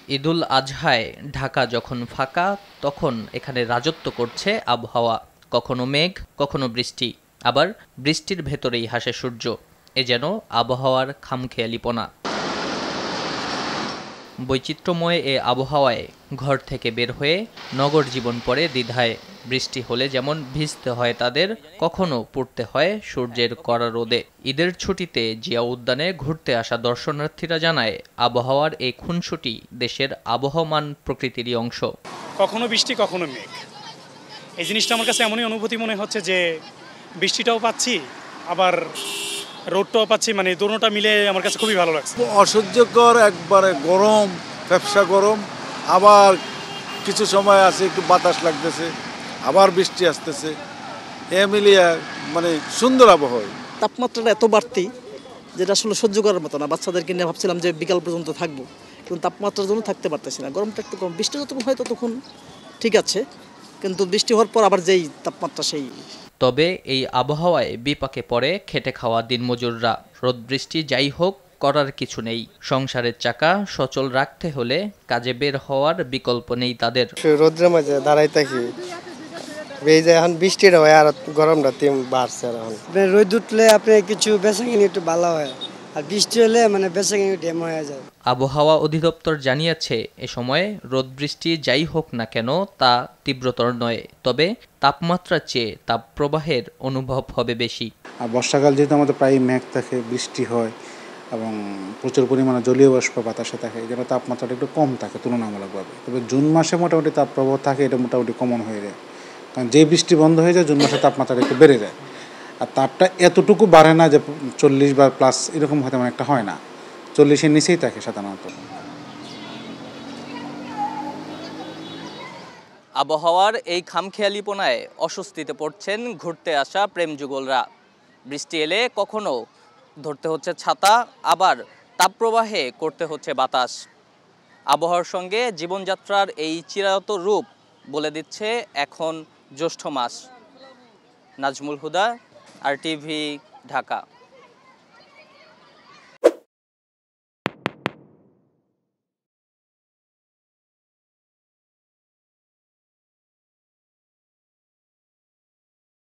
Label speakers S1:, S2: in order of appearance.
S1: ঈদুল আজহায় ঢাকা যখন ফাঁকা তখন এখানে রাজত্ব করছে আবহাওয়া। কখনো মেঘ, কখনো বৃষ্টি, আবার বৃষ্টির ভেতরেই হাসে সূর্য। এ যেন আবহাওয়ার খামখেয়ালিপনা। বৈচিত্র্যময় এ আবহাওয়ায় ঘর থেকে বের হয়ে নগর জীবন পড়ে দ্বিধায়। বৃষ্টি হলে যেমন ভিজতে হয় তাদের, কখনো পড়তে হয় সূর্যের কড়া রোদে। ঈদের ছুটিতে জিয়া উদ্যানে ঘুরতে আসা দর্শনার্থীরা জানায়, আবহাওয়ার এই খুনসুটি দেশের আবহমান প্রকৃতিরই অংশ।
S2: কখনো বৃষ্টি, কখনো মেঘ, এই জিনিসটা আমার কাছে এমনই অনুভূতি মনে হচ্ছে যে বৃষ্টিটাও পাচ্ছি, আবার রোদটাও পাচ্ছি, মানে দুটোটা মিলে আমার কাছে খুবই ভালো লাগছে।
S3: অসহ্যকর একবারে গরম, ফ্যাপসা গরম, আবার কিছু সময় আছে একটু বাতাস লাগতেছে, আবার বৃষ্টি আসতেছে, এ মিলিয়ে মানে সুন্দর আবহাওয়া।
S4: তাপমাত্রাটা এত বাড়তি যেটা আসলে সহ্য করার মতো না। বাচ্চাদেরকে নিয়ে ভাবছিলাম যে বিকাল পর্যন্ত থাকবো, কিন্তু তাপমাত্রার জন্য থাকতে পারতেছি না। গরমটা একটু কম, বৃষ্টি যতক্ষণ হয় ততক্ষণ ঠিক আছে, কিন্তু বৃষ্টি হওয়ার পর আবার যেই তাপমাত্রা সেই।
S1: তবে এই আবহাওয়ায় বিপাকে পড়ে খেটে খাওয়া দিনমজুররা। রোদ বৃষ্টি যাই হোক, করার কিছু নেই। সংসারের চাকা সচল রাখতে হলে কাজে বের হওয়ার বিকল্প নেই তাদের।
S5: রোদ্রের মাঝে দাঁড়াই থাকি, এই যে এখন বৃষ্টিটা হয় আর গরমটা বাড়ছে। এখন রোদ উঠলে আপনি কিছু বেচাকিনি একটু ভালো হয়, আর বৃষ্টি হলে মানে বেচাকিনি ডেম হয়ে যায়।
S1: আবহাওয়া অধিদপ্তর জানিয়েছে, এ সময় রোদ বৃষ্টি যাই হোক না কেন তা তীব্রতর নয়, তবে তাপমাত্রার চেয়ে তাপপ্রবাহের অনুভব হবে বেশি।
S6: আর বর্ষাকাল যেহেতু আমাদের প্রায় মেঘ থাকে, বৃষ্টি হয় এবং প্রচুর পরিমাণে জলীয় বাষ্প বাতাসে থাকে, এই জন্য তাপমাত্রাটা একটু কম থাকে তুলনামূলকভাবে। তবে জুন মাসে মোটামুটি তাপপ্রবাহ থাকে, এটা মোটামুটি কমন হয়ে যায়, কারণ যেই বৃষ্টি বন্ধ হয়ে যায় জুন মাসে তাপমাত্রাটা একটু বেড়ে যায়। আর তাপটা এতটুকু বাড়ে না যে 40 বা প্লাস, এরকম হয়তো তেমন একটা হয় না, 40-এর নিচেই থাকে সাধারণত।
S1: আবহাওয়ার এই খামখেয়ালিপনায় অস্বস্তিতে পড়ছেন ঘুরতে আসা প্রেমযুগলরা। বৃষ্টি এলে কখনো ধরতে হচ্ছে ছাতা, আবার তাপপ্রবাহে করতে হচ্ছে বাতাস। আবহাওয়ার সঙ্গে জীবনযাত্রার এই চিরায়ত রূপ বলে দিচ্ছে এখন জ্যৈষ্ঠ মাস। নাজমুল হুদা, RTV, ঢাকা।